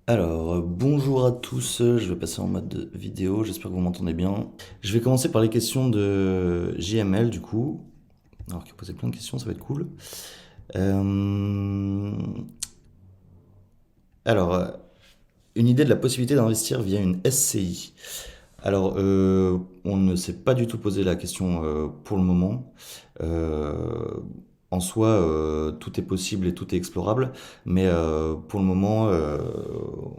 Bonjour à tous, je vais passer en mode vidéo, j'espère que vous m'entendez bien. Je vais commencer par les questions de JML du coup, alors qu'il a posé plein de questions, ça va être cool. Euh, alors, euh, une idée de la possibilité d'investir via une SCI. On ne s'est pas du tout posé la question pour le moment. Euh, En soi, tout est possible et tout est explorable, mais pour le moment,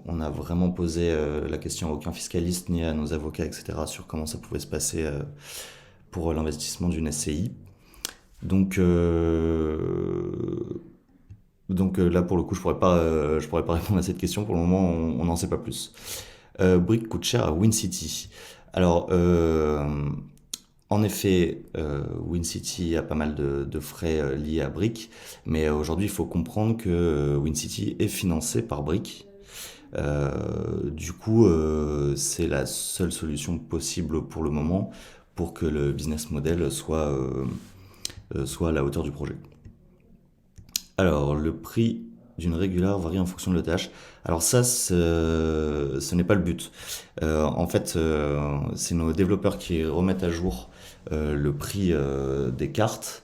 on a vraiment posé la question à aucun fiscaliste ni à nos avocats, etc., sur comment ça pouvait se passer pour l'investissement d'une SCI. Donc, là, pour le coup, je pourrais pas répondre à cette question. Pour le moment, on n'en sait pas plus. Brick coûte cher à WinCity. Alors, euh, En effet, WinCity a pas mal de frais liés à Brick, mais aujourd'hui, il faut comprendre que WinCity est financé par Brick. C'est la seule solution possible pour le moment pour que le business model soit à la hauteur du projet. Le prix d'une régulière varie en fonction de l'ETH. Alors ça, ce n'est pas le but. C'est nos développeurs qui remettent à jour le prix des cartes.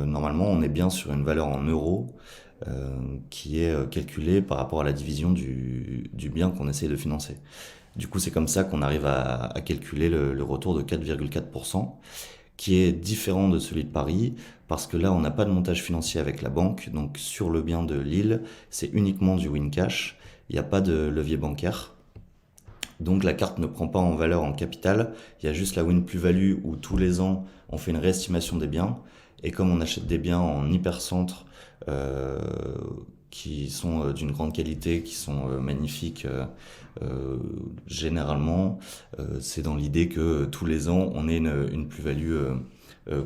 Normalement, on est bien sur une valeur en euros qui est calculée par rapport à la division du bien qu'on essaye de financer. Du coup, c'est comme ça qu'on arrive à calculer le retour de 4,4%, qui est différent de celui de Paris, parce que là, on n'a pas de montage financier avec la banque. Donc, sur le bien de Lille, c'est uniquement du win cash. Il n'y a pas de levier bancaire. Donc, la carte ne prend pas en valeur en capital. Il y a juste la win plus-value où tous les ans, on fait une réestimation des biens. Et comme on achète des biens en hypercentre, euh, qui sont d'une grande qualité, qui sont magnifiques, généralement, c'est dans l'idée que tous les ans, on ait une plus-value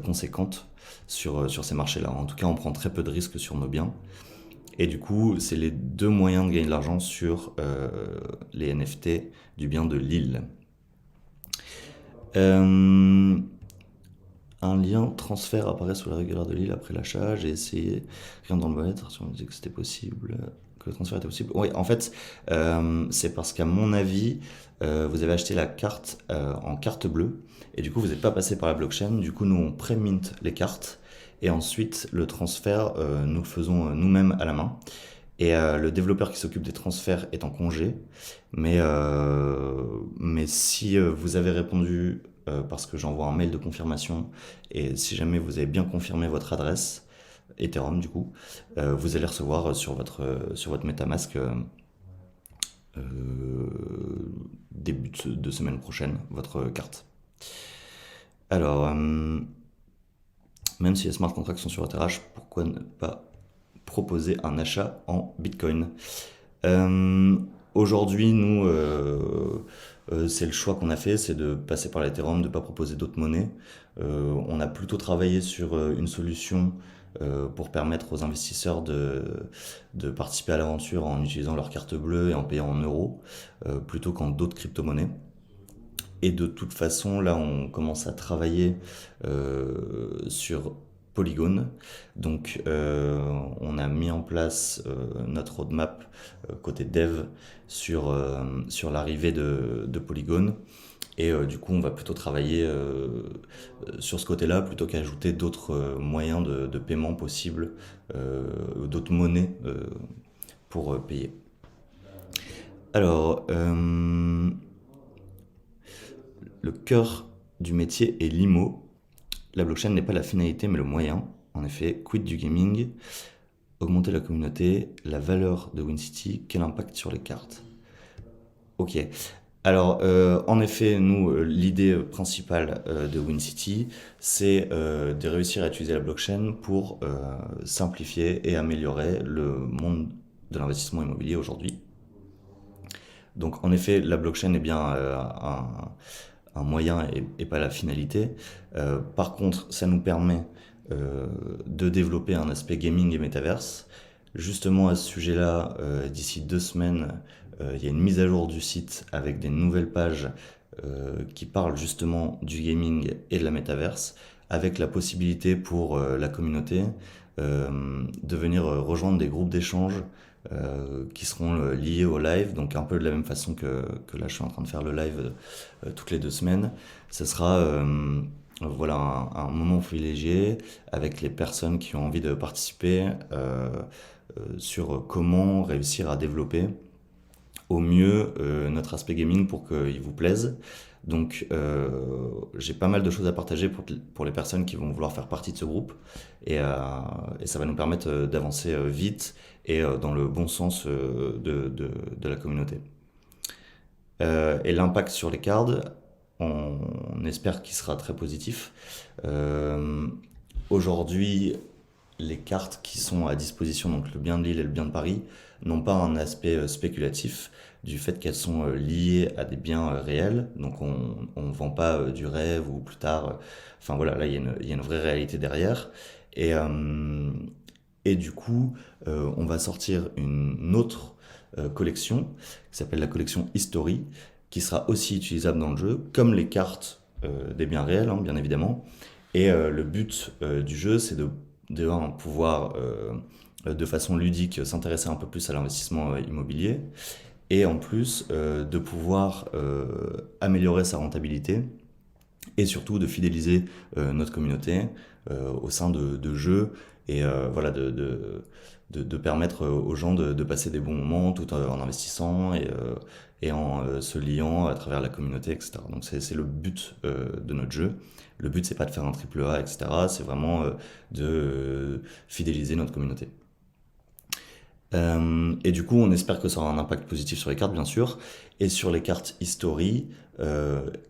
conséquente sur ces marchés-là. En tout cas, on prend très peu de risques sur nos biens. Et du coup, c'est les deux moyens de gagner de l'argent sur les NFT du bien de Lille. Euh, un lien transfert apparaît sous la régulière de Lille après l'achat. J'ai essayé, rien dans le bonnet, on me disait que c'était possible, que le transfert était possible. Oui, en fait, c'est parce qu'à mon avis, vous avez acheté la carte en carte bleue, et du coup, vous n'êtes pas passé par la blockchain. Du coup, nous, on pré-mint les cartes, et ensuite, le transfert, nous le faisons nous-mêmes à la main. Le développeur qui s'occupe des transferts est en congé. Mais si vous avez répondu parce que j'envoie un mail de confirmation, et si jamais vous avez bien confirmé votre adresse, Ethereum du coup, vous allez recevoir sur votre MetaMask début de semaine prochaine votre carte. Alors, euh, Même si les smart contracts sont sur Ethereum, pourquoi ne pas proposer un achat en Bitcoin? Euh, Aujourd'hui, c'est le choix qu'on a fait, c'est de passer par l'Ethereum, de ne pas proposer d'autres monnaies. On a plutôt travaillé sur une solution pour permettre aux investisseurs de participer à l'aventure en utilisant leur carte bleue et en payant en euros, plutôt qu'en d'autres crypto-monnaies. Et de toute façon, là, on commence à travailler sur Polygon. On a mis en place notre roadmap côté dev sur l'arrivée de Polygon. Du coup, on va plutôt travailler sur ce côté-là plutôt qu'ajouter d'autres moyens de paiement possibles, d'autres monnaies pour payer. Alors, euh, Le cœur du métier est l'IMO. La blockchain n'est pas la finalité mais le moyen. En effet, quid du gaming, augmenter la communauté, la valeur de WinCity, quel impact sur les cartes? Ok. En effet, nous, l'idée principale de WinCity, c'est de réussir à utiliser la blockchain pour simplifier et améliorer le monde de l'investissement immobilier aujourd'hui. Donc, en effet, la blockchain est bien un moyen et pas la finalité. Par contre, ça nous permet de développer un aspect gaming et métaverse. Justement, à ce sujet-là, d'ici 2 semaines, il y a une mise à jour du site avec des nouvelles pages qui parlent justement du gaming et de la métaverse, avec la possibilité pour la communauté de venir rejoindre des groupes d'échange qui seront liés au live, donc un peu de la même façon que là je suis en train de faire le live toutes les 2 semaines. Ce sera voilà, un moment privilégié avec les personnes qui ont envie de participer sur comment réussir à développer au mieux notre aspect gaming pour qu'il vous plaise. Donc j'ai pas mal de choses à partager pour les personnes qui vont vouloir faire partie de ce groupe et ça va nous permettre d'avancer vite et dans le bon sens de la communauté. Et l'impact sur les cards, on espère qu'il sera très positif. Euh, Aujourd'hui, les cartes qui sont à disposition, donc le bien de Lille et le bien de Paris, n'ont pas un aspect spéculatif du fait qu'elles sont liées à des biens réels. Donc on ne vend pas du rêve ou plus tard. Enfin voilà, là il y a une vraie réalité derrière. Et, euh, et du coup, on va sortir une autre collection qui s'appelle la collection History, qui sera aussi utilisable dans le jeu, comme les cartes des biens réels, hein, bien évidemment. Et le but du jeu, c'est de pouvoir, de façon ludique, s'intéresser un peu plus à l'investissement immobilier, et en plus de pouvoir améliorer sa rentabilité, et surtout de fidéliser notre communauté au sein de jeux, et voilà, de permettre aux gens de passer des bons moments tout en investissant et en se liant à travers la communauté, etc. Donc c'est le but de notre jeu. Le but, c'est pas de faire un triple A, etc. C'est vraiment de fidéliser notre communauté. Et du coup, on espère que ça aura un impact positif sur les cartes, bien sûr, et sur les cartes History,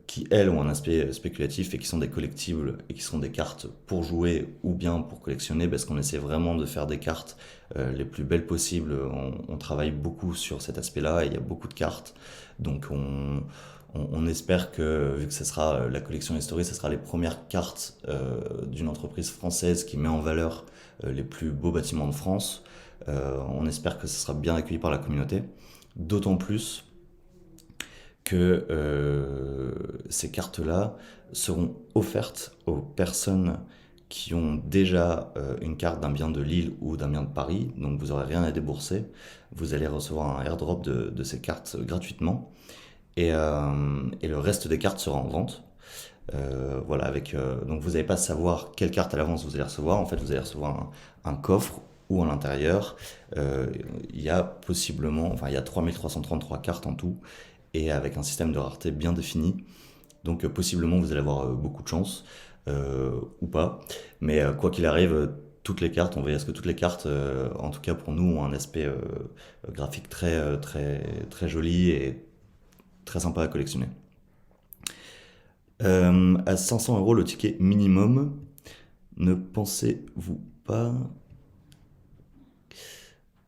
qui elles ont un aspect spéculatif et qui sont des collectibles et qui sont des cartes pour jouer ou bien pour collectionner, parce qu'on essaie vraiment de faire des cartes les plus belles possibles. On travaille beaucoup sur cet aspect-là et il y a beaucoup de cartes, donc on espère que, vu que ce sera la collection History, ce sera les premières cartes d'une entreprise française qui met en valeur les plus beaux bâtiments de France. On espère que ce sera bien accueilli par la communauté. D'autant plus que ces cartes-là seront offertes aux personnes qui ont déjà une carte d'un bien de Lille ou d'un bien de Paris. Donc vous n'aurez rien à débourser. Vous allez recevoir un airdrop de ces cartes gratuitement. Et le reste des cartes sera en vente. Voilà, donc vous n'allez pas savoir quelle carte à l'avance vous allez recevoir. En fait, vous allez recevoir un coffre où à l'intérieur, euh, il y a possiblement, enfin, il y a 3333 cartes en tout, et avec un système de rareté bien défini. Donc possiblement, vous allez avoir beaucoup de chance, ou pas. Mais quoi qu'il arrive, toutes les cartes, on veille à ce que toutes les cartes, en tout cas pour nous, ont un aspect graphique très, très joli et très sympa à collectionner. À 500 € le ticket minimum, ne pensez-vous pas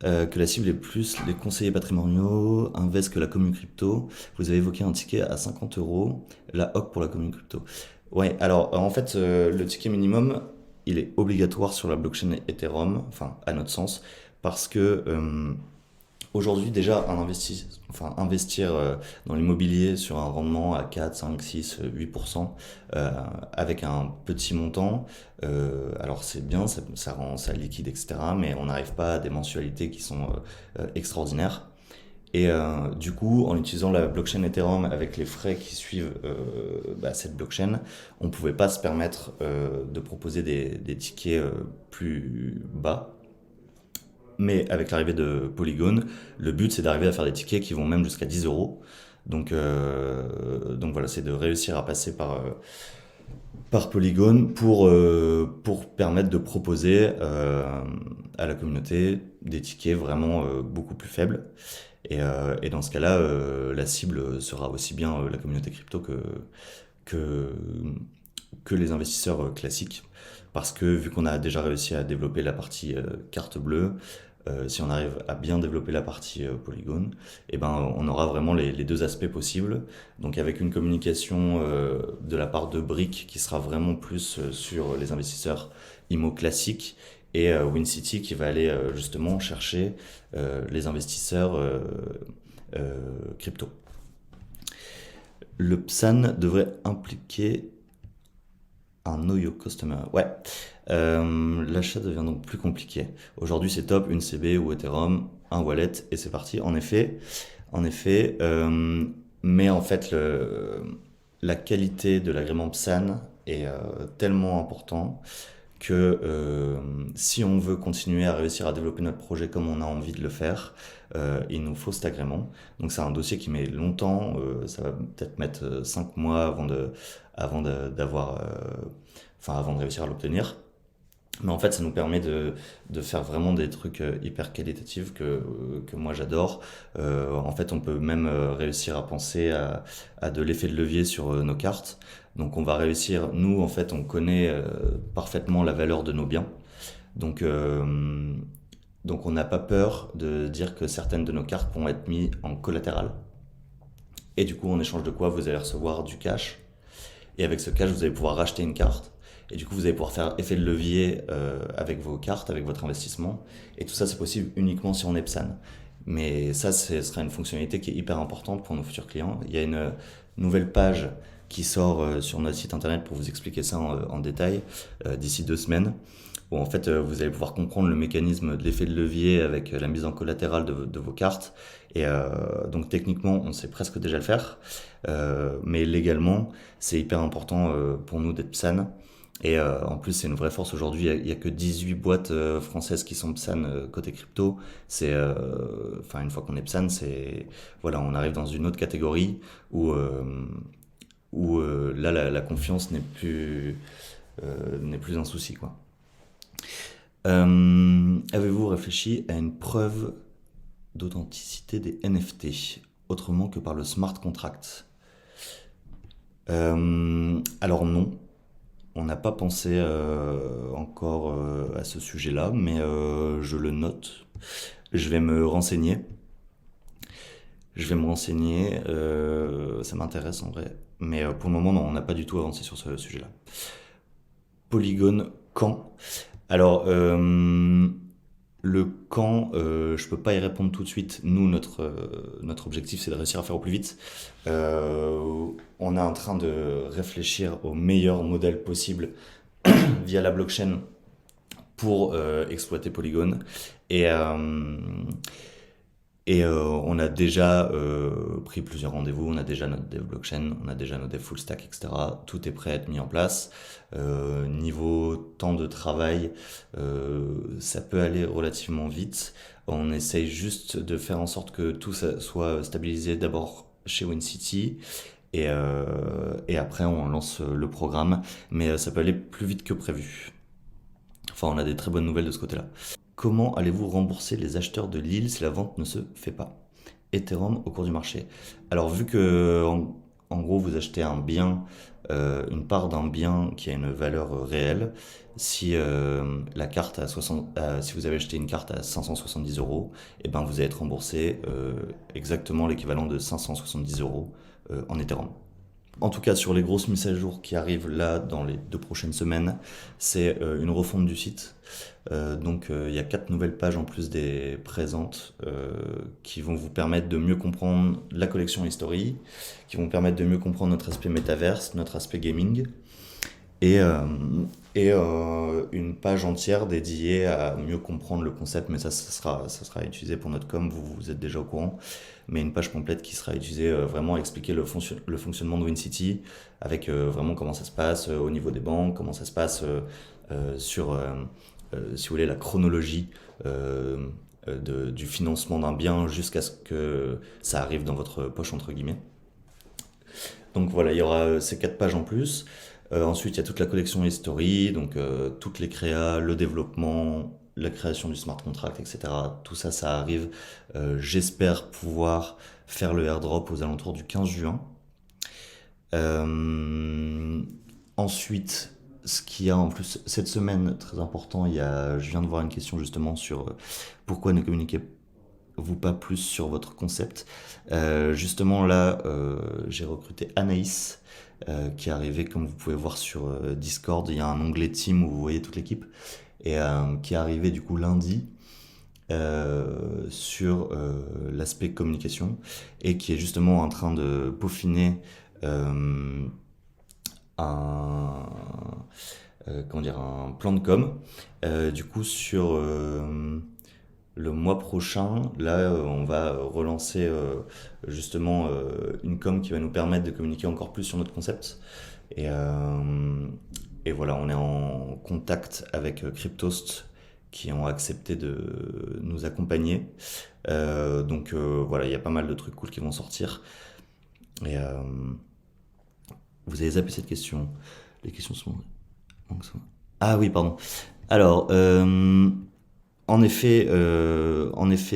que la cible est plus les conseillers patrimoniaux, Invest que la commune crypto? Vous avez évoqué un ticket à 50 €, la HOC pour la commune crypto. Ouais, alors en fait, le ticket minimum, il est obligatoire sur la blockchain Ethereum, enfin à notre sens, parce que aujourd'hui, déjà, investir dans l'immobilier sur un rendement à 4, 5, 6, 8%, avec un petit montant, alors c'est bien, ça rend ça liquide, etc., mais on n'arrive pas à des mensualités qui sont extraordinaires. Et du coup, en utilisant la blockchain Ethereum avec les frais qui suivent cette blockchain, on ne pouvait pas se permettre de proposer des tickets plus bas. Mais avec l'arrivée de Polygon, le but c'est d'arriver à faire des tickets qui vont même jusqu'à 10 €. Donc voilà, c'est de réussir à passer par Polygon pour permettre de proposer à la communauté des tickets vraiment beaucoup plus faibles. Et dans ce cas-là, la cible sera aussi bien la communauté crypto que, que les investisseurs classiques. Parce que vu qu'on a déjà réussi à développer la partie carte bleue, si on arrive à bien développer la partie polygone, eh ben, on aura vraiment les deux aspects possibles. Donc avec une communication de la part de Brick qui sera vraiment plus sur les investisseurs IMO classiques, et WinCity qui va aller justement chercher les investisseurs crypto. Le PSAN devrait impliquer Un Know Your Customer. Ouais. L'achat devient donc plus compliqué. Aujourd'hui, c'est top, une CB ou Ethereum, un wallet et c'est parti. En effet, mais en fait, la qualité de l'agrément PSAN est tellement important que si on veut continuer à réussir à développer notre projet comme on a envie de le faire, il nous faut cet agrément. Donc c'est un dossier qui met longtemps, ça va peut-être mettre 5 mois avant de réussir à l'obtenir. Mais en fait, ça nous permet de faire vraiment des trucs hyper qualitatifs que moi j'adore. En fait, on peut même réussir à penser à de l'effet de levier sur nos cartes. Donc on va réussir, nous en fait, on connaît parfaitement la valeur de nos biens. Donc, euh, donc on n'a pas peur de dire que certaines de nos cartes vont être mises en collatéral. Et du coup, en échange de quoi, vous allez recevoir du cash. Et avec ce cash, vous allez pouvoir racheter une carte. Et du coup, vous allez pouvoir faire effet de levier avec vos cartes, avec votre investissement. Et tout ça, c'est possible uniquement si on est PSAN. Mais ça, ce sera une fonctionnalité qui est hyper importante pour nos futurs clients. Il y a une nouvelle page qui sort sur notre site internet pour vous expliquer ça en détail d'ici 2 semaines. Où en fait, vous allez pouvoir comprendre le mécanisme de l'effet de levier avec la mise en collatéral de vos cartes. Et donc techniquement, on sait presque déjà le faire. Mais légalement, c'est hyper important pour nous d'être PSAN. Et en plus, c'est une vraie force aujourd'hui. Il y a que 18 boîtes françaises qui sont PSAN côté crypto. Enfin, une fois qu'on est PSAN, voilà, on arrive dans une autre catégorie où là, la confiance n'est plus un souci, quoi. Avez-vous réfléchi à une preuve d'authenticité des NFT, autrement que par le smart contract? Alors non, on n'a pas pensé encore à ce sujet-là, mais je le note. Je vais me renseigner. Ça m'intéresse en vrai. Mais pour le moment, non, on n'a pas du tout avancé sur ce sujet-là. Polygone quand? Alors, le quand, je peux pas y répondre tout de suite. Nous, notre objectif, c'est de réussir à faire au plus vite. On est en train de réfléchir au meilleur modèle possible via la blockchain pour exploiter Polygon. Et, on a déjà pris plusieurs rendez-vous, on a déjà notre dev blockchain, on a déjà nos dev full stack, etc. Tout est prêt à être mis en place. Niveau temps de travail, ça peut aller relativement vite. On essaye juste de faire en sorte que tout ça soit stabilisé d'abord chez WinCity et après on lance le programme. Mais ça peut aller plus vite que prévu. Enfin, on a des très bonnes nouvelles de ce côté-là. Comment allez-vous rembourser les acheteurs de l'île si la vente ne se fait pas? Ethereum au cours du marché. Alors, vu que en gros vous achetez un bien, une part d'un bien qui a une valeur réelle, si la carte si vous avez acheté une carte à 570 euros, et ben vous allez être remboursé exactement l'équivalent de 570 euros en Ethereum. En tout cas, sur les grosses mises à jour qui arrivent là dans les 2 prochaines semaines, c'est une refonte du site. Donc il y a 4 nouvelles pages en plus des présentes qui vont vous permettre de mieux comprendre la collection History, qui vont permettre de mieux comprendre notre aspect métaverse, notre aspect gaming, et, euh, et une page entière dédiée à mieux comprendre le concept, mais ça sera utilisé pour notre com, vous êtes déjà au courant, mais une page complète qui sera utilisée vraiment à expliquer le fonctionnement de WinCity, avec vraiment comment ça se passe au niveau des banques, comment ça se passe si vous voulez, la chronologie du financement d'un bien jusqu'à ce que ça arrive dans votre poche, entre guillemets. Donc voilà, il y aura ces 4 pages en plus. Ensuite, il y a toute la collection History, donc toutes les créas, le développement, la création du smart contract, etc. Tout ça, ça arrive. J'espère pouvoir faire le airdrop aux alentours du 15 juin. Euh, Ensuite, ce qu'il y a en plus cette semaine, très important, je viens de voir une question justement sur pourquoi ne communiquez-vous pas plus sur votre concept. Justement là, j'ai recruté Anaïs, qui est arrivée, comme vous pouvez voir sur Discord, il y a un onglet Team où vous voyez toute l'équipe, et qui est arrivée du coup lundi sur l'aspect communication, et qui est justement en train de peaufiner un, comment dire, un plan de com. Du coup, sur le mois prochain, là, on va relancer justement une com qui va nous permettre de communiquer encore plus sur notre concept. Et, euh, et voilà, on est en contact avec Cryptost qui ont accepté de nous accompagner. Donc voilà, il y a pas mal de trucs cool qui vont sortir. Et vous avez zappé cette question. Les questions sont... Ah oui, pardon. Alors, en effet,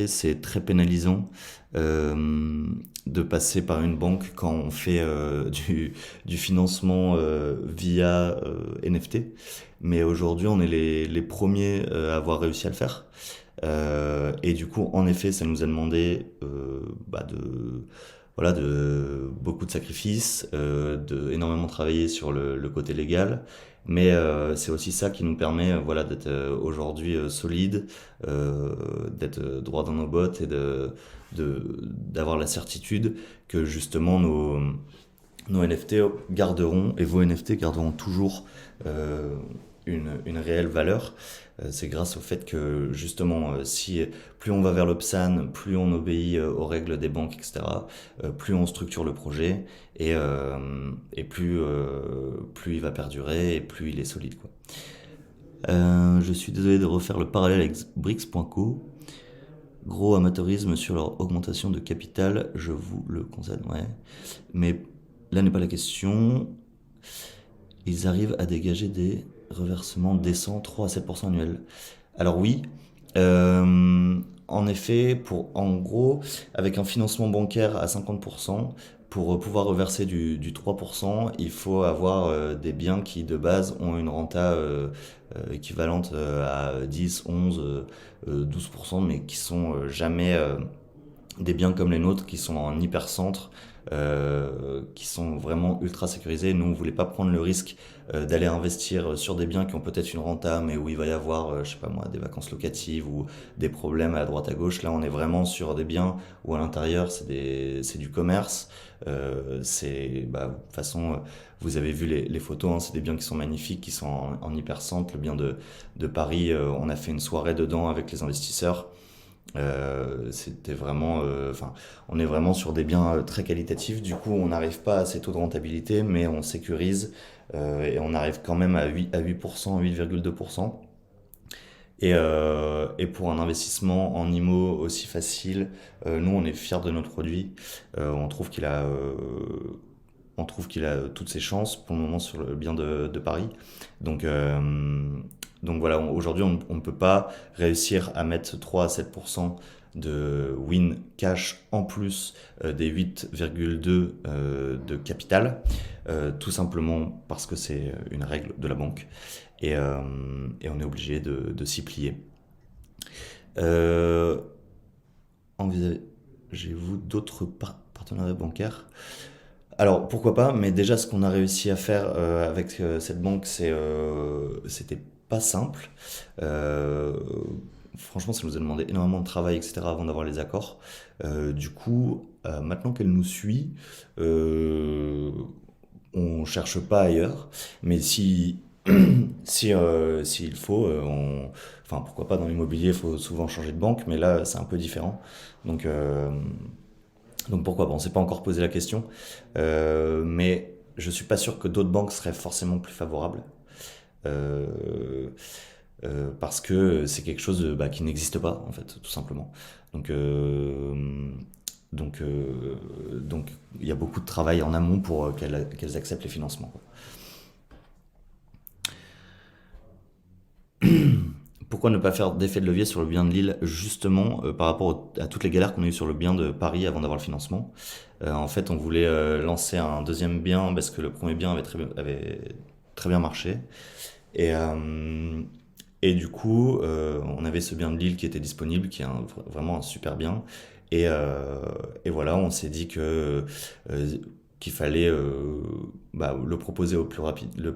c'est très pénalisant de passer par une banque quand on fait du financement via NFT. Mais aujourd'hui, on est les premiers à avoir réussi à le faire. Et du coup, en effet, ça nous a demandé voilà, de beaucoup de sacrifices, de énormément travailler sur le côté légal. Mais c'est aussi ça qui nous permet voilà, d'être aujourd'hui solide, d'être droit dans nos bottes et d'avoir la certitude que justement nos NFT garderont, et vos NFT garderont toujours une réelle valeur. C'est grâce au fait que justement, si plus on va vers le PSAN, plus on obéit aux règles des banques, etc., plus on structure le projet et plus il va perdurer et plus il est solide, quoi. Je suis désolé de refaire le parallèle avec Brix.co. Gros amateurisme sur leur augmentation de capital, je vous le concède, ouais. Mais là n'est pas la question. Ils arrivent à dégager des reversements décents 3 à 7% annuels. Alors oui, en effet, en gros, avec un financement bancaire à 50%, pour pouvoir reverser du 3%, il faut avoir des biens qui de base ont une renta équivalente à 10, 11, 12%, mais qui sont jamais des biens comme les nôtres, qui sont en hypercentre, qui sont vraiment ultra sécurisés. Nous, on voulait pas prendre le risque d'aller investir sur des biens qui ont peut-être une renta, mais où il va y avoir, je sais pas moi, des vacances locatives ou des problèmes à droite à gauche. Là, on est vraiment sur des biens où à l'intérieur, c'est du commerce. De toute façon, vous avez vu les photos, hein, c'est des biens qui sont magnifiques, qui sont en hypercentre. Le bien de Paris, on a fait une soirée dedans avec les investisseurs. C'était vraiment, enfin, on est vraiment sur des biens très qualitatifs. Du coup, on n'arrive pas à ces taux de rentabilité, mais on sécurise et on arrive quand même à 8%, 8,2%. Et pour un investissement en IMO aussi facile, nous, on est fiers de notre produit. On trouve qu'il a toutes ses chances pour le moment sur le bien de Paris. Donc, euh, donc voilà, aujourd'hui, on ne peut pas réussir à mettre 3 à 7% de win cash en plus des 8,2 de capital, tout simplement parce que c'est une règle de la banque et on est obligé de s'y plier. Euh, Envisagez-vous d'autres partenariats bancaires? Alors pourquoi pas, mais déjà ce qu'on a réussi à faire avec cette banque, c'était pas simple. Euh, Franchement, ça nous a demandé énormément de travail, etc. avant d'avoir les accords. Du coup, maintenant qu'elle nous suit, on cherche pas ailleurs. Mais s'il faut, enfin pourquoi pas dans l'immobilier, il faut souvent changer de banque, mais là c'est un peu différent. Donc euh, donc pourquoi pas, on s'est pas encore posé la question. Mais je suis pas sûr que d'autres banques seraient forcément plus favorables. Euh, Parce que c'est quelque chose qui n'existe pas, en fait, tout simplement. Donc, euh, donc il y a beaucoup de travail en amont pour qu'elles acceptent les financements, quoi. Pourquoi ne pas faire d'effet de levier sur le bien de Lille, justement, par rapport à toutes les galères qu'on a eues sur le bien de Paris avant d'avoir le financement. En fait, on voulait lancer un deuxième bien parce que le premier bien avait très bien marché. Et, euh, et du coup, on avait ce bien de Lille qui était disponible, qui est vraiment un super bien. Et voilà, on s'est dit euh, qu'il fallait le proposer le plus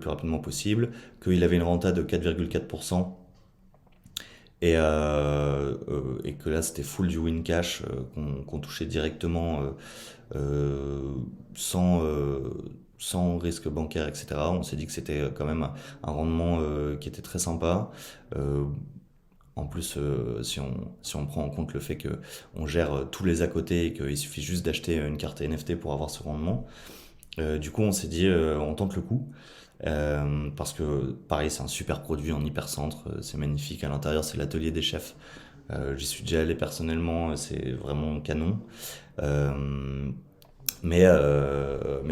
rapidement possible, qu'il avait une renta de 4,4%. Et que là c'était full du win cash qu'on touchait directement sans sans risque bancaire, etc. On s'est dit que c'était quand même un rendement qui était très sympa. Euh, En plus, si on prend en compte le fait que on gère tous les à côté et qu'il suffit juste d'acheter une carte NFT pour avoir ce rendement, du coup, on s'est dit, on tente le coup. Parce que, pareil, c'est un super produit en hypercentre, c'est magnifique. À l'intérieur, c'est l'atelier des chefs. J'y suis déjà allé personnellement, c'est vraiment canon. Euh, mais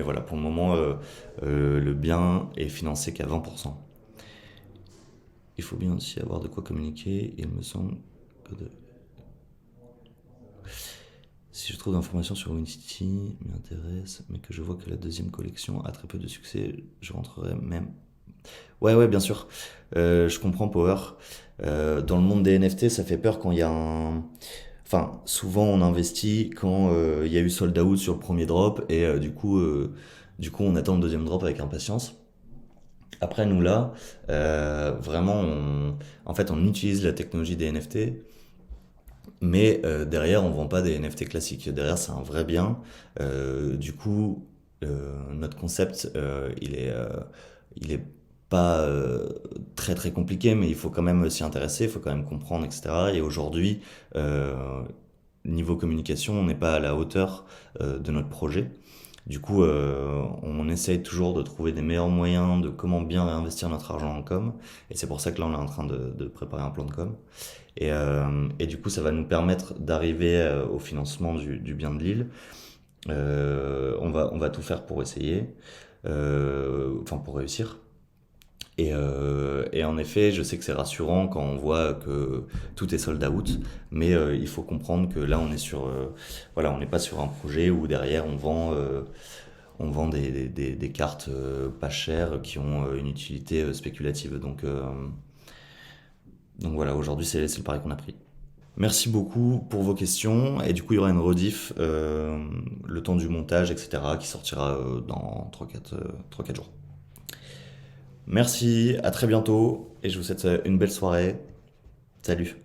voilà, pour le moment, le bien est financé qu'à 20%. Il faut bien aussi avoir de quoi communiquer. Il me semble que si je trouve d'informations sur WinCity m'intéresse, mais que je vois que la deuxième collection a très peu de succès, je rentrerai même. Ouais, ouais, bien sûr. Je comprends Power. Dans le monde des NFT, ça fait peur quand il y a un. Enfin, souvent on investit quand il y a eu sold out sur le premier drop et du coup on attend le deuxième drop avec impatience. Après nous là, vraiment, en fait, on utilise la technologie des NFT, mais derrière, on vend pas des NFT classiques. Derrière, c'est un vrai bien. Du coup, notre concept, il est pas très très compliqué, mais il faut quand même s'y intéresser, il faut quand même comprendre, etc. Et aujourd'hui, niveau communication, on n'est pas à la hauteur de notre projet. Du coup, on essaye toujours de trouver des meilleurs moyens de comment bien réinvestir notre argent en com. Et c'est pour ça que là, on est en train de préparer un plan de com. Et du coup, ça va nous permettre d'arriver au financement du bien de Lille. On va tout faire pour essayer, enfin pour réussir. Et en effet, je sais que c'est rassurant quand on voit que tout est sold out, mais il faut comprendre que là, voilà, on n'est pas sur un projet où derrière on vend des cartes pas chères qui ont une utilité spéculative. Donc voilà, aujourd'hui, c'est le pari qu'on a pris. Merci beaucoup pour vos questions. Et du coup, il y aura une rediff le temps du montage, etc., qui sortira dans 3-4 jours. Merci, à très bientôt et je vous souhaite une belle soirée. Salut.